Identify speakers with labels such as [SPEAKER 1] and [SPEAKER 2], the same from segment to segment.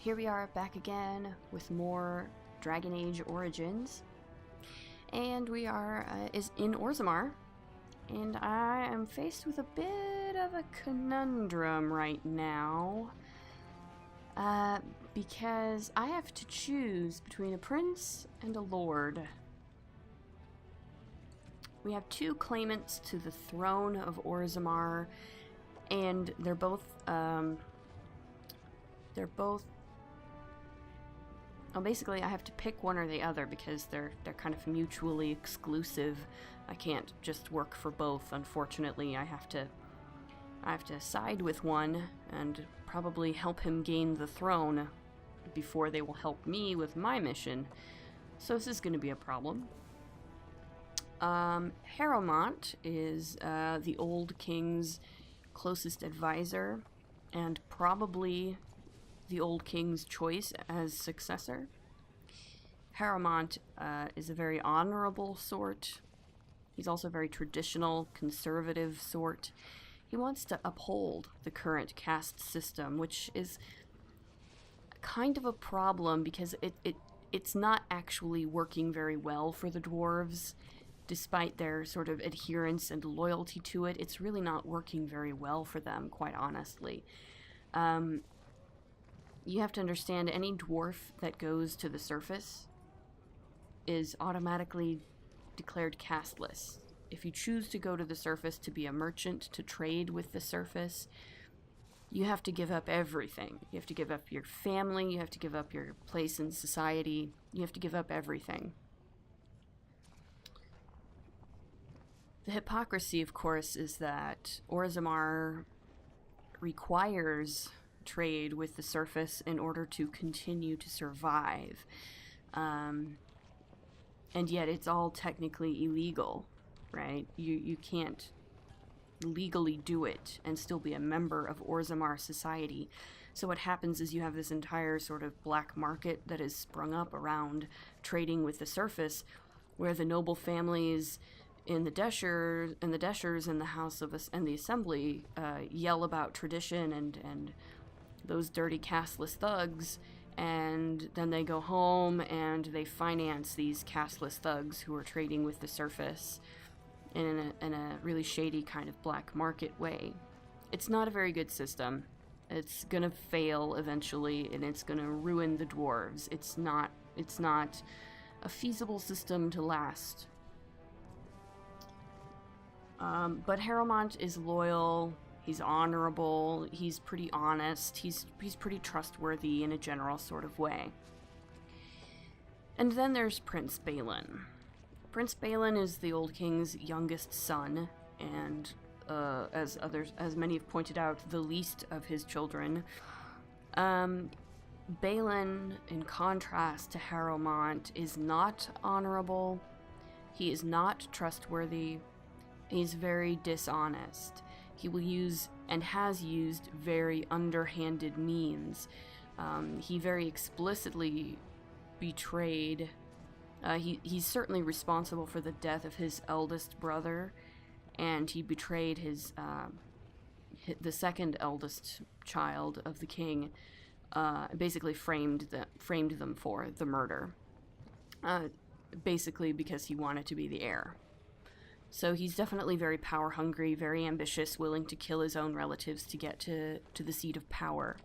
[SPEAKER 1] here we are back again with more Dragon Age Origins. And we are is in Orzammar, and I am faced with a bit of a conundrum right now. Because I have to choose between a prince and a lord. We have two claimants to the throne of Orzammar, and they're both well, basically I have to pick one or the other because they're kind of mutually exclusive. I can't just work for both, unfortunately. I have to side with one and probably help him gain the throne before they will help me with my mission. So this is going to be a problem. Harrowmont is the old king's closest advisor and probably the old king's choice as successor. Harrowmont is a very honorable sort. He's also a very traditional, conservative sort. He wants to uphold the current caste system, which is kind of a problem because it's not actually working very well for the dwarves. Despite their sort of adherence and loyalty to it, it's really not working very well for them, quite honestly. You have to understand, any dwarf that goes to the surface is automatically declared casteless. If you choose to go to the surface to be a merchant, to trade with the surface, you have to give up everything. You have to give up your family, you have to give up your place in society, you have to give up everything. The hypocrisy, of course, is that Orzammar requires trade with the surface in order to continue to survive. And yet it's all technically illegal, right? You can't legally do it and still be a member of Orzammar society. So what happens is you have this entire sort of black market that has sprung up around trading with the surface, where the noble families in the Deshers and the House of and the Assembly yell about tradition and those dirty casteless thugs, and then they go home and they finance these casteless thugs who are trading with the surface in a really shady kind of black market way. It's not a very good system. It's gonna fail eventually, and it's gonna ruin the dwarves. It's not a feasible system to last. But Harrowmont is loyal, he's honorable, he's pretty honest, he's pretty trustworthy in a general sort of way. And then there's Prince Balin. Prince Balin is the old king's youngest son, and as many have pointed out, the least of his children. Balin, in contrast to Harrowmont, is not honorable, he is not trustworthy, he's very dishonest. He will use, and has used, very underhanded means. He very explicitly betrayed. He's certainly responsible for the death of his eldest brother, and he betrayed the second eldest child of the king. Basically framed them for the murder. Basically because he wanted to be the heir. So he's definitely very power hungry, very ambitious, willing to kill his own relatives to get to the seat of power.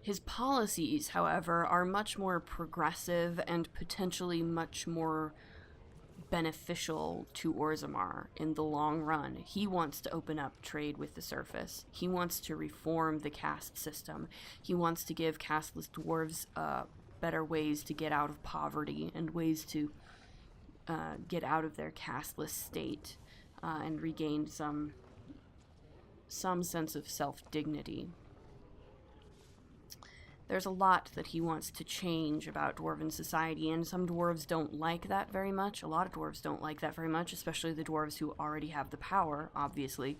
[SPEAKER 1] His policies, however, are much more progressive and potentially much more beneficial to Orzammar in the long run. He wants to open up trade with the surface. He wants to reform the caste system. He wants to give casteless dwarves better ways to get out of poverty and ways to get out of their casteless state and regain some sense of self-dignity. There's a lot that he wants to change about dwarven society, and some dwarves don't like that very much. A lot of dwarves don't like that very much, especially the dwarves who already have the power, obviously.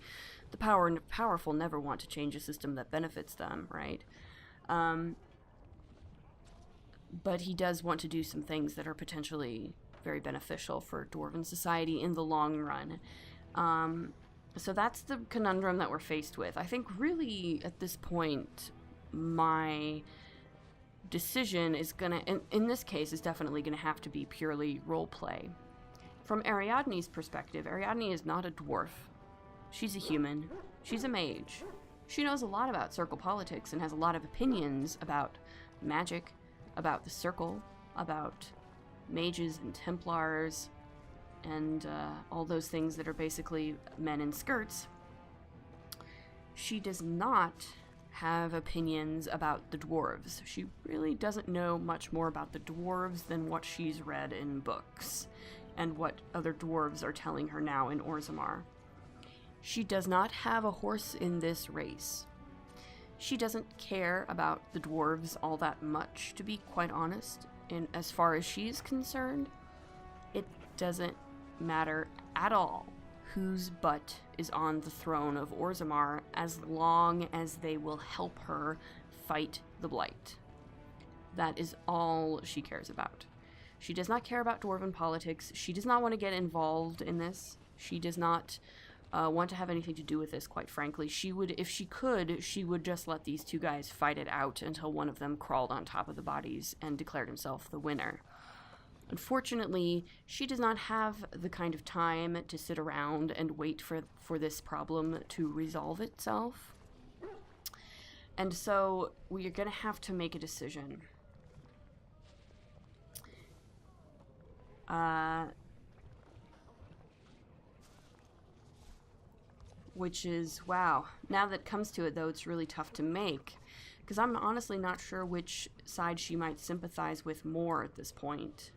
[SPEAKER 1] The powerful never want to change a system that benefits them, right? But he does want to do some things that are potentially very beneficial for dwarven society in the long run. So that's the conundrum that we're faced with. I think really at this point my decision is gonna, in this case, is definitely gonna have to be purely roleplay. From Ariadne's perspective, Ariadne is not a dwarf. She's a human. She's a mage. She knows a lot about circle politics and has a lot of opinions about magic, about the circle, about mages and Templars, and all those things that are basically men in skirts. She does not have opinions about the dwarves. She really doesn't know much more about the dwarves than what she's read in books and what other dwarves are telling her now in Orzammar. She does not have a horse in this race. She doesn't care about the dwarves all that much, to be quite honest. And as far as she's concerned, it doesn't matter at all whose butt is on the throne of Orzammar, as long as they will help her fight the Blight. That is all she cares about. She does not care about dwarven politics. She does not want to get involved in this. She does not want to have anything to do with this, quite frankly. She would, if she could, she would just let these two guys fight it out until one of them crawled on top of the bodies and declared himself the winner. Unfortunately, she does not have the kind of time to sit around and wait for this problem to resolve itself. And so we are going to have to make a decision. Which is, wow. Now that it comes to it, though, it's really tough to make. Because I'm honestly not sure which side she might sympathize with more at this point.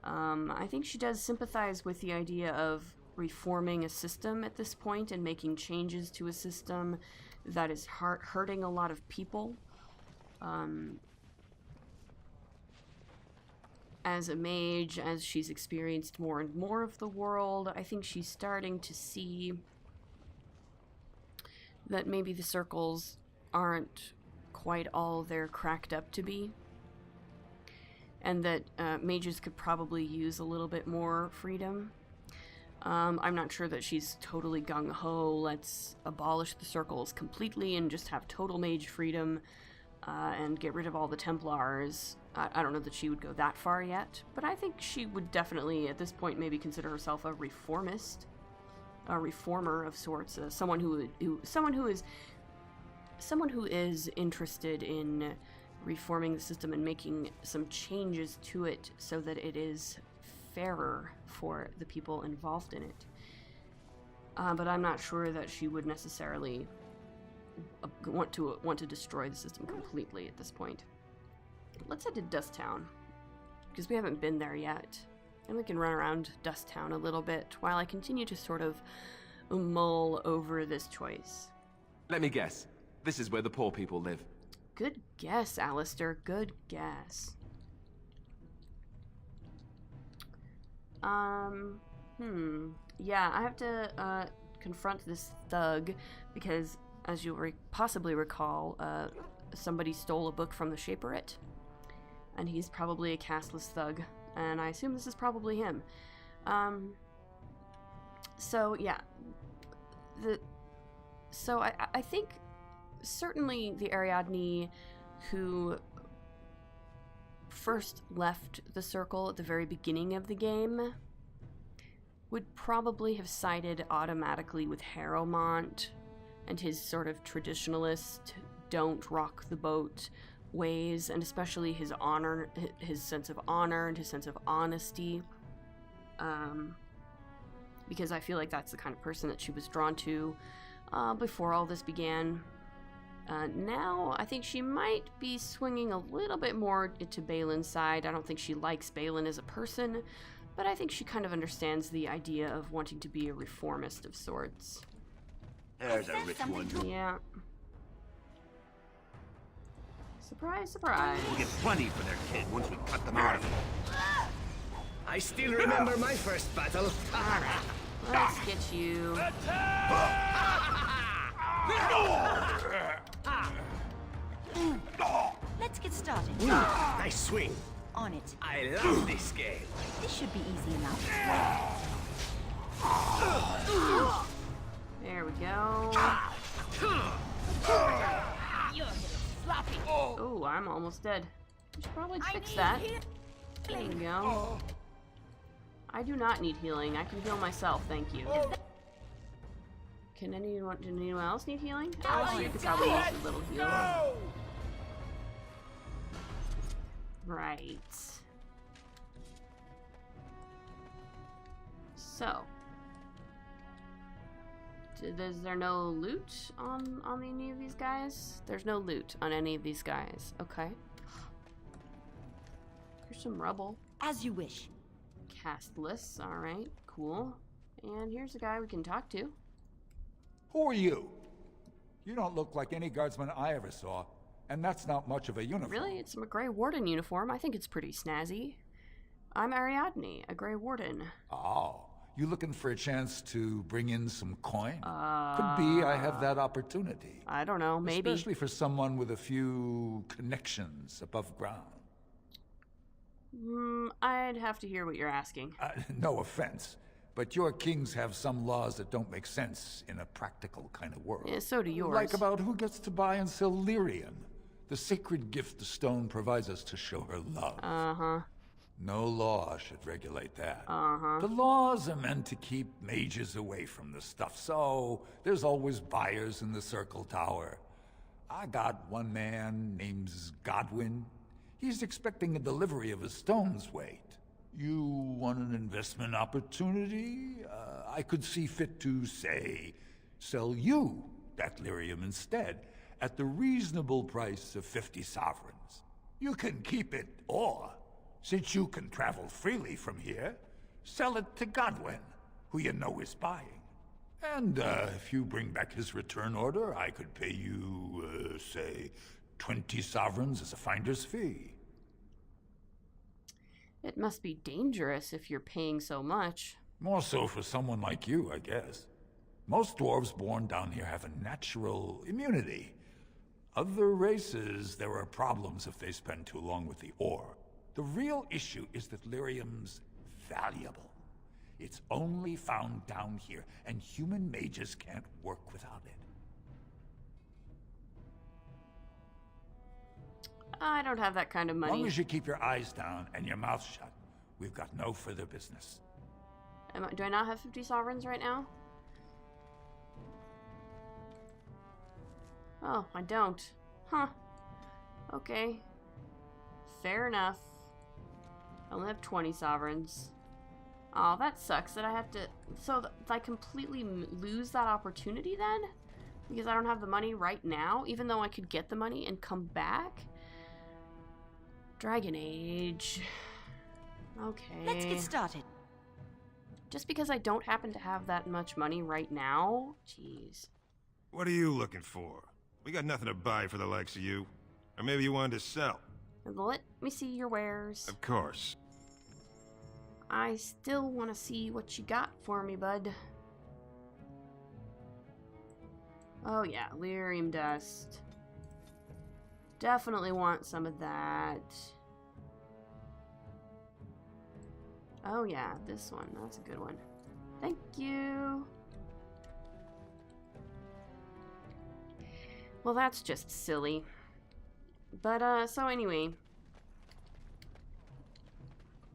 [SPEAKER 1] I think she does sympathize with the idea of reforming a system at this point and making changes to a system that is hurting a lot of people. As a mage, as she's experienced more and more of the world, I think she's starting to see that maybe the circles aren't quite all they're cracked up to be. And that mages could probably use a little bit more freedom. I'm not sure that she's totally gung-ho, let's abolish the circles completely and just have total mage freedom and get rid of all the Templars. I don't know that she would go that far yet, but I think she would definitely, at this point, maybe consider herself a reformist, a reformer of sorts, someone who is interested in reforming the system and making some changes to it so that it is fairer for the people involved in it. But I'm not sure that she would necessarily want to destroy the system completely at this point. Let's head to Dusttown, because we haven't been there yet, and we can run around Dusttown a little bit while I continue to sort of mull over this choice.
[SPEAKER 2] Let me guess. This is where the poor people live.
[SPEAKER 1] Good guess, Alistair. Good guess. Yeah, I have to confront this thug because, as you'll possibly recall, somebody stole a book from the Shaperate, and he's probably a casteless thug, and I assume this is probably him. So yeah, I think certainly the Ariadne who first left the circle at the very beginning of the game would probably have sided automatically with Harrowmont and his sort of traditionalist, don't rock the boat ways, and especially his honor, his sense of honor and his sense of honesty. Because I feel like that's the kind of person that she was drawn to before all this began. Now, I think she might be swinging a little bit more to Balin's side. I don't think she likes Balin as a person, but I think she kind of understands the idea of wanting to be a reformist of sorts.
[SPEAKER 3] There's a rich one.
[SPEAKER 1] Yeah. Surprise, surprise.
[SPEAKER 3] We'll get plenty for their kid once we cut them out of it. I still remember my first battle.
[SPEAKER 1] Alright, let's get you.
[SPEAKER 4] Let's get started.
[SPEAKER 3] Nice swing.
[SPEAKER 4] On it.
[SPEAKER 3] I love this game.
[SPEAKER 4] This should be easy enough.
[SPEAKER 1] There we go. Oh, I'm almost dead. We should probably fix that. There we go. I do not need healing. I can heal myself, thank you. Did anyone else need healing? Actually, you could probably use a little heal. Right. So. Is there no loot on any of these guys? There's no loot on any of these guys. Okay. Here's some rubble.
[SPEAKER 4] As you wish.
[SPEAKER 1] Cast lists. Alright, cool. And here's a guy we can talk to.
[SPEAKER 5] Who are you? You don't look like any guardsman I ever saw, and that's not much of a uniform.
[SPEAKER 1] Really? It's a Grey Warden uniform. I think it's pretty snazzy. I'm Ariadne, a Grey Warden.
[SPEAKER 5] Oh, you looking for a chance to bring in some coin? Could be I have that opportunity.
[SPEAKER 1] I don't know, maybe.
[SPEAKER 5] Especially for someone with a few connections above ground.
[SPEAKER 1] I'd have to hear what you're asking.
[SPEAKER 5] No offense, but your kings have some laws that don't make sense in a practical kind of world.
[SPEAKER 1] Yeah, so do yours.
[SPEAKER 5] Like about who gets to buy and sell lyrium, the sacred gift the stone provides us to show her love.
[SPEAKER 1] Uh-huh.
[SPEAKER 5] No law should regulate that.
[SPEAKER 1] Uh-huh.
[SPEAKER 5] The laws are meant to keep mages away from the stuff, so there's always buyers in the Circle Tower. I got one man named Godwin. He's expecting a delivery of a stone's weight. You want an investment opportunity? I could see fit to, say, sell you that lyrium instead, at the reasonable price of 50 sovereigns. You can keep it, or, since you can travel freely from here, sell it to Godwin, who you know is buying. And if you bring back his return order, I could pay you, say, 20 sovereigns as a finder's fee.
[SPEAKER 1] It must be dangerous if you're paying so much.
[SPEAKER 5] More so for someone like you, I guess. Most dwarves born down here have a natural immunity. Other races, there are problems if they spend too long with the ore. The real issue is that lyrium's valuable. It's only found down here, and human mages can't work without it.
[SPEAKER 1] I don't have that kind of
[SPEAKER 5] As
[SPEAKER 1] money.
[SPEAKER 5] long as you keep your eyes down and your mouth shut, we've got no further business.
[SPEAKER 1] Do I not have 50 sovereigns right now? Oh, I don't. Huh. Okay. Fair enough. I only have 20 sovereigns. Oh, that sucks that I have to... So, I completely lose that opportunity then? Because I don't have the money right now, even though I could get the money and come back? Dragon Age. Okay.
[SPEAKER 4] Let's get started.
[SPEAKER 1] Just because I don't happen to have that much money right now? Jeez.
[SPEAKER 3] What are you looking for? We got nothing to buy for the likes of you. Or maybe you wanted to sell.
[SPEAKER 1] Let me see your wares.
[SPEAKER 3] Of course.
[SPEAKER 1] I still want to see what you got for me, bud. Oh yeah, lyrium dust. Definitely want some of that. Oh yeah, this one. That's a good one. Thank you. Well, that's just silly. But, so anyway.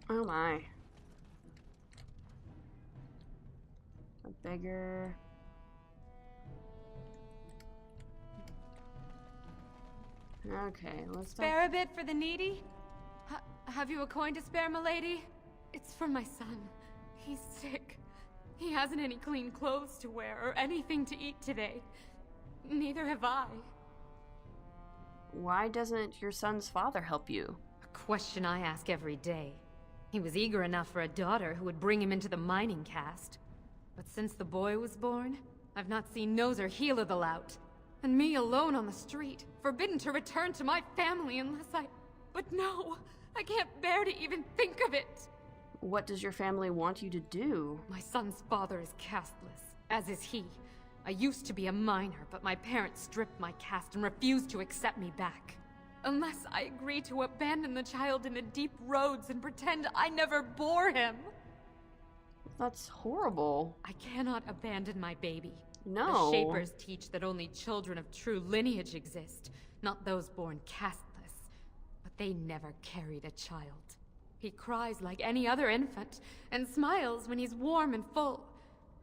[SPEAKER 1] Oh my. A beggar. Okay, let's
[SPEAKER 6] Spare a bit for the needy? Have you a coin to spare, milady? It's for my son. He's sick. He hasn't any clean clothes to wear or anything to eat today. Neither have I.
[SPEAKER 1] Why doesn't your son's father help you?
[SPEAKER 6] A question I ask every day. He was eager enough for a daughter who would bring him into the mining caste. But since the boy was born, I've not seen nose or heel of the lout. And me alone on the street, forbidden to return to my family unless I... But no, I can't bear to even think of it.
[SPEAKER 1] What does your family want you to do?
[SPEAKER 6] My son's father is casteless, as is he. I used to be a miner, but my parents stripped my caste and refused to accept me back. Unless I agree to abandon the child in the deep roads and pretend I never bore him.
[SPEAKER 1] That's horrible.
[SPEAKER 6] I cannot abandon my baby.
[SPEAKER 1] No.
[SPEAKER 6] The Shapers teach that only children of true lineage exist, not those born casteless. But they never carried a child. He cries like any other infant, and smiles when he's warm and full.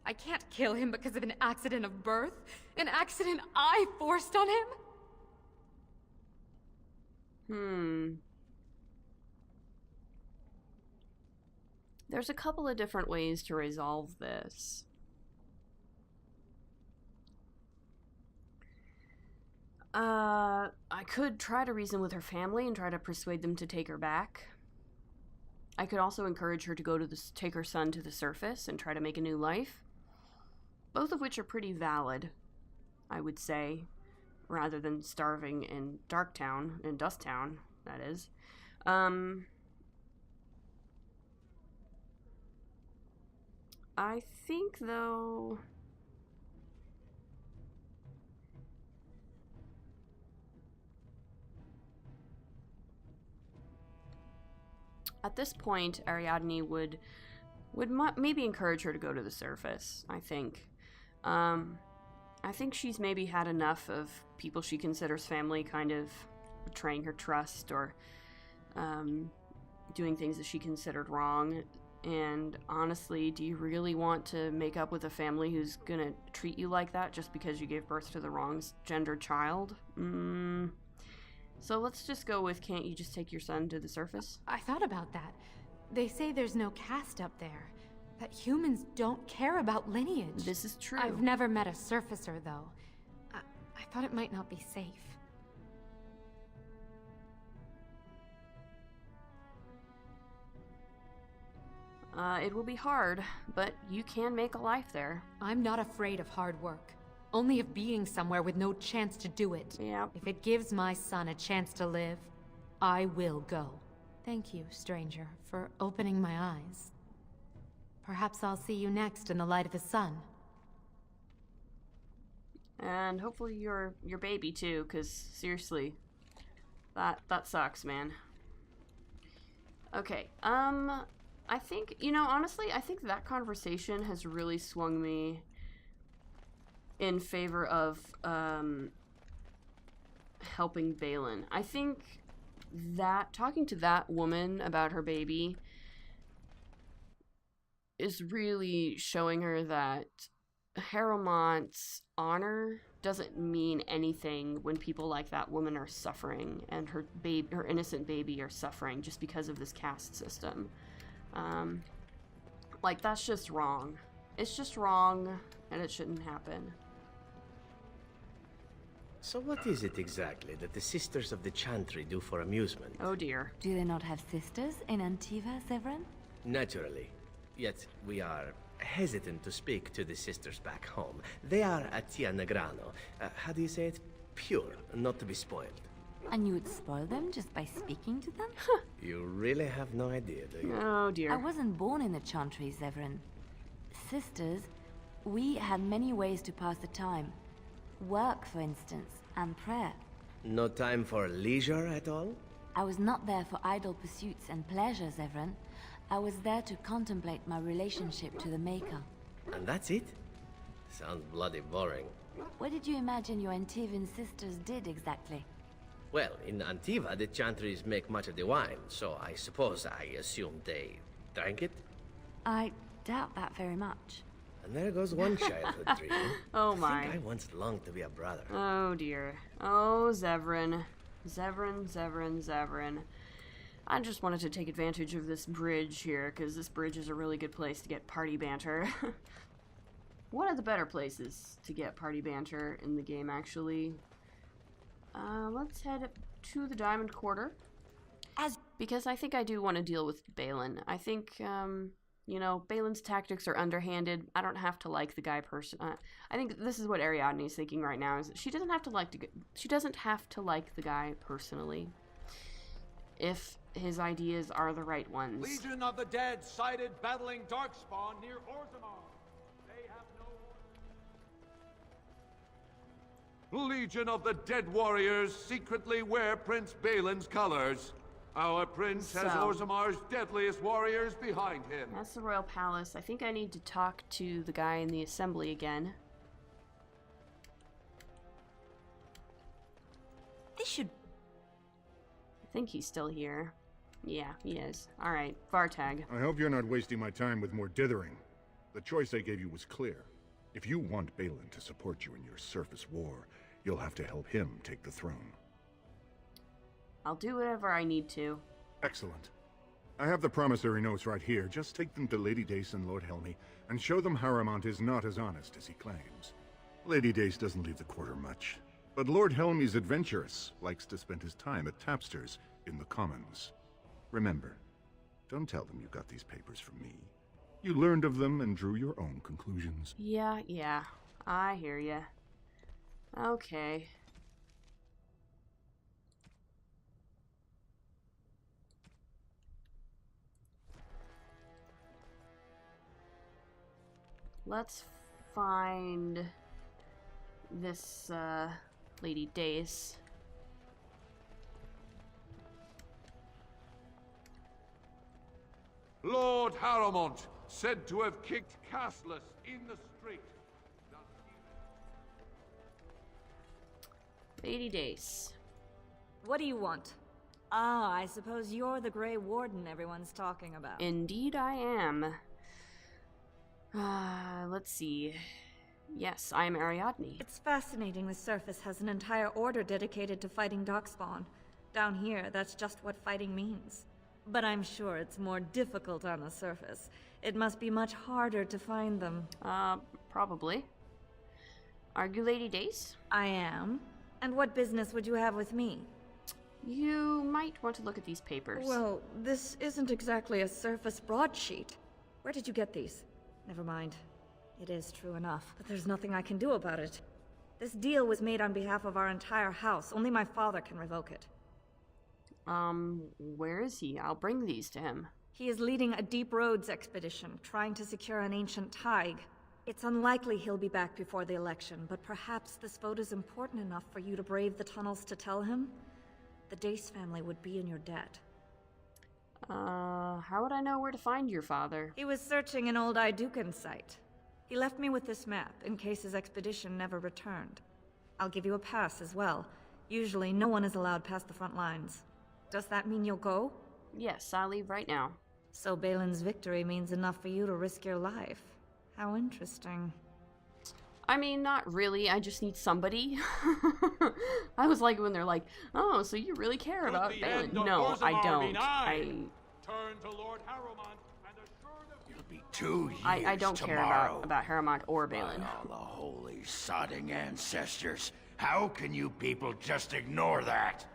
[SPEAKER 6] I can't kill him because of an accident of birth, an accident I forced on him.
[SPEAKER 1] There's a couple of different ways to resolve this. I could try to reason with her family and try to persuade them to take her back. I could also encourage her to go to take her son to the surface and try to make a new life. Both of which are pretty valid, I would say, rather than starving in Darktown, in Dusttown, that is. I think, though... At this point, Ariadne would maybe encourage her to go to the surface, I think. I think she's maybe had enough of people she considers family kind of betraying her trust or doing things that she considered wrong. And honestly, do you really want to make up with a family who's gonna treat you like that just because you gave birth to the wrong gendered child? So let's just go with, can't you just take your son to the surface?
[SPEAKER 6] I thought about that. They say there's no caste up there. That humans don't care about lineage.
[SPEAKER 1] This is true.
[SPEAKER 6] I've never met a surfacer, though. I thought it might not be safe.
[SPEAKER 1] It will be hard, but you can make a life there.
[SPEAKER 6] I'm not afraid of hard work. Only of being somewhere with no chance to do it.
[SPEAKER 1] Yeah.
[SPEAKER 6] If it gives my son a chance to live, I will go. Thank you, stranger, for opening my eyes. Perhaps I'll see you next in the light of the sun.
[SPEAKER 1] And hopefully your baby too, because seriously, that sucks, man. Okay, I think, honestly, I think that conversation has really swung me in favor of helping Balin. I think that talking to that woman about her baby is really showing her that Harrowmont's honor doesn't mean anything when people like that woman are suffering and her innocent baby are suffering just because of this caste system. Like, that's just wrong. It's just wrong, and it shouldn't happen.
[SPEAKER 3] So what is it exactly that the Sisters of the Chantry do for amusement?
[SPEAKER 1] Oh dear.
[SPEAKER 4] Do they not have sisters in Antiva, Severin?
[SPEAKER 3] Naturally. Yet we are hesitant to speak to the sisters back home. They are Atia Negrano. How do you say it? Pure, not to be spoiled.
[SPEAKER 4] And you would spoil them just by speaking to them?
[SPEAKER 3] You really have no idea, do you?
[SPEAKER 1] Oh dear.
[SPEAKER 4] I wasn't born in the Chantry, Severin. Sisters, we had many ways to pass the time. Work, for instance, and prayer.
[SPEAKER 3] No time for leisure at all?
[SPEAKER 4] I was not there for idle pursuits and pleasures, Severin. I was there to contemplate my relationship to the Maker.
[SPEAKER 3] And that's it? Sounds bloody boring.
[SPEAKER 4] What did you imagine your Antivan sisters did exactly?
[SPEAKER 3] Well, in Antiva, the Chantries make much of the wine, so I suppose I assumed they drank it?
[SPEAKER 4] I doubt that very much.
[SPEAKER 3] And there goes one childhood dream.
[SPEAKER 1] Oh
[SPEAKER 3] I
[SPEAKER 1] my.
[SPEAKER 3] think I once longed to be a brother.
[SPEAKER 1] Oh dear. Oh, Zevran. Zevran. I just wanted to take advantage of this bridge here, because this bridge is a really good place to get party banter. One of the better places to get party banter in the game, actually. Let's head to the Diamond Quarter. Because I think I do want to deal with Balin. I think, Balin's tactics are underhanded. I don't have to like the guy I think this is what Ariadne is thinking right now, is that she doesn't have to like the guy personally. If his ideas are the right ones.
[SPEAKER 7] Legion of the Dead sighted battling Darkspawn near Orzammar. They have no... Legion of the Dead warriors secretly wear Prince Balin's colors. Our prince has Orzammar's deadliest warriors behind him.
[SPEAKER 1] That's the Royal Palace. I think I need to talk to the guy in the assembly again.
[SPEAKER 4] This should...
[SPEAKER 1] I think he's still here. Yeah, he is. Alright, Vartag.
[SPEAKER 8] I hope you're not wasting my time with more dithering. The choice I gave you was clear. If you want Balin to support you in your surface war, you'll have to help him take the throne.
[SPEAKER 1] I'll do whatever I need to.
[SPEAKER 8] Excellent. I have the promissory notes right here. Just take them to Lady Dace and Lord Helmy, and show them Harrowmont is not as honest as he claims. Lady Dace doesn't leave the quarter much, but Lord Helmy's adventurous, likes to spend his time at tapsters in the Commons. Remember, don't tell them you got these papers from me. You learned of them and drew your own conclusions.
[SPEAKER 1] Yeah, I hear ya. Okay. Let's find this, Lady Dace.
[SPEAKER 7] Lord Harrowmont, said to have kicked casteless in the street.
[SPEAKER 1] Lady Dace.
[SPEAKER 9] What do you want? Ah, I suppose you're the Grey Warden everyone's talking about.
[SPEAKER 1] Indeed I am. Let's see. Yes, I am Ariadne.
[SPEAKER 9] It's fascinating the surface has an entire order dedicated to fighting darkspawn. Down here, that's just what fighting means. But I'm sure it's more difficult on the surface. It must be much harder to find them.
[SPEAKER 1] Probably. Are you Lady Dace?
[SPEAKER 9] I am. And what business would you have with me?
[SPEAKER 1] You might want to look at these papers.
[SPEAKER 9] Well, this isn't exactly a surface broadsheet. Where did you get these? Never mind. It is true enough, but there's nothing I can do about it. This deal was made on behalf of our entire house. Only my father can revoke it.
[SPEAKER 1] Where is he? I'll bring these to him.
[SPEAKER 9] He is leading a deep roads expedition, trying to secure an ancient thaig. It's unlikely he'll be back before the election, but perhaps this vote is important enough for you to brave the tunnels to tell him? The Dace family would be in your debt.
[SPEAKER 1] How would I know where to find your father?
[SPEAKER 9] He was searching an old Idukan site. He left me with this map, in case his expedition never returned. I'll give you a pass as well. Usually, no one is allowed past the front lines. Does that mean you'll go?
[SPEAKER 1] Yes, I'll leave right now.
[SPEAKER 9] So Balin's victory means enough for you to risk your life. How interesting.
[SPEAKER 1] I mean, not really. I just need somebody. I was like when they're like, "Oh, so you really care about Balin?" No, I don't.
[SPEAKER 7] Turn to Lord Harrowmont and assure them
[SPEAKER 10] It'll be 2 years
[SPEAKER 1] I don't care about Harrowmont or Balin.
[SPEAKER 10] By all the holy sodding ancestors. How can you people just ignore that?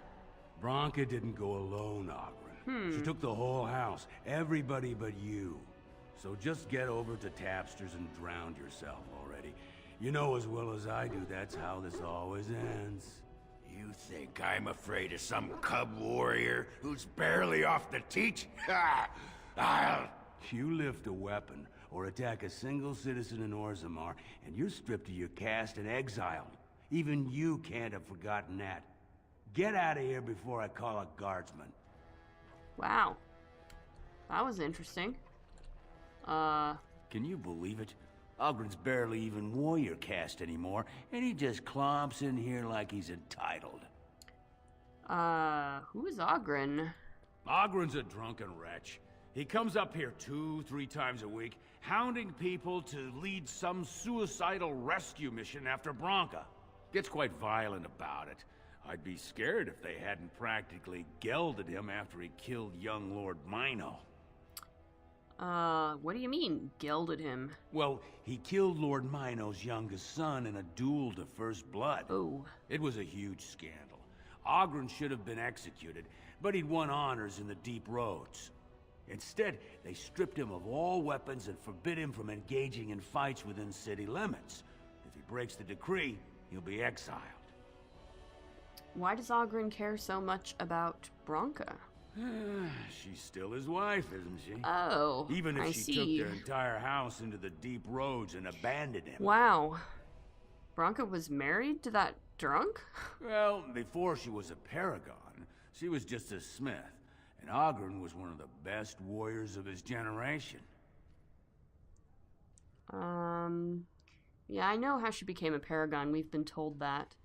[SPEAKER 11] Branka didn't go alone, Ogren. She took the whole house, everybody but you. So just get over to Tapsters and drown yourself already. You know as well as I do that's how this always ends.
[SPEAKER 10] You think I'm afraid of some cub warrior who's barely off the teat? Ha! I'll...
[SPEAKER 11] You lift a weapon or attack a single citizen in Orzammar, and you're stripped of your caste and exiled. Even you can't have forgotten that. Get out of here before I call a guardsman.
[SPEAKER 1] Wow. That was interesting.
[SPEAKER 11] Can you believe it? Ogren's barely even warrior caste anymore, and he just clomps in here like he's entitled.
[SPEAKER 1] Who is Ogren?
[SPEAKER 11] Ogren's a drunken wretch. He comes up here 2-3 times a week, hounding people to lead some suicidal rescue mission after Branka. Gets quite violent about it. I'd be scared if they hadn't practically gelded him after he killed young Lord Mino.
[SPEAKER 1] What do you mean, gelded him?
[SPEAKER 11] Well, he killed Lord Mino's youngest son in a duel to first blood.
[SPEAKER 1] Oh.
[SPEAKER 11] It was a huge scandal. Ogren should have been executed, but he'd won honors in the deep roads. Instead, they stripped him of all weapons and forbid him from engaging in fights within city limits. If he breaks the decree, he'll be exiled.
[SPEAKER 1] Why does Ogren care so much about Branka?
[SPEAKER 11] She's still his wife, isn't she?
[SPEAKER 1] Oh,
[SPEAKER 11] Even if
[SPEAKER 1] I
[SPEAKER 11] she
[SPEAKER 1] see.
[SPEAKER 11] took their entire house into the deep roads and abandoned him.
[SPEAKER 1] Wow. Branka was married to that drunk?
[SPEAKER 11] Well, before she was a paragon, she was just a smith. And Ogren was one of the best warriors of his generation.
[SPEAKER 1] Yeah, I know how she became a paragon. We've been told that.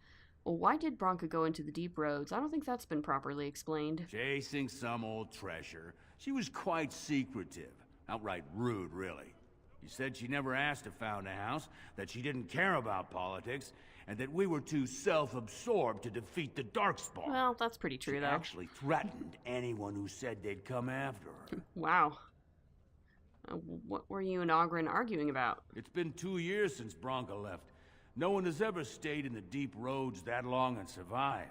[SPEAKER 1] Well, why did Bronca go into the deep roads? I don't think that's been properly explained.
[SPEAKER 11] Chasing some old treasure. She was quite secretive. Outright rude, really. She said she never asked to found a house, that she didn't care about politics, and that we were too self-absorbed to defeat the Darkspawn.
[SPEAKER 1] Well, that's pretty true,
[SPEAKER 11] She
[SPEAKER 1] though.
[SPEAKER 11] actually threatened anyone who said they'd come after her.
[SPEAKER 1] Wow. What were you and Ogren arguing about?
[SPEAKER 11] It's been 2 years since Bronca left. No one has ever stayed in the deep roads that long and survived.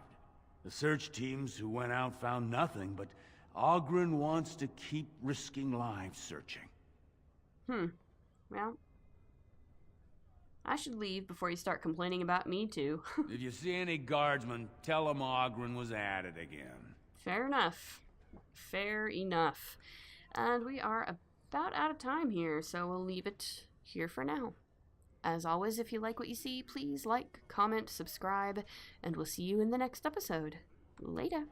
[SPEAKER 11] The search teams who went out found nothing, but Ogren wants to keep risking lives searching.
[SPEAKER 1] Well, I should leave before you start complaining about me, too.
[SPEAKER 11] If you see any guardsmen, tell them Ogren was at it again.
[SPEAKER 1] Fair enough. Fair enough. And we are about out of time here, so we'll leave it here for now. As always, if you like what you see, please like, comment, subscribe, and we'll see you in the next episode. Later.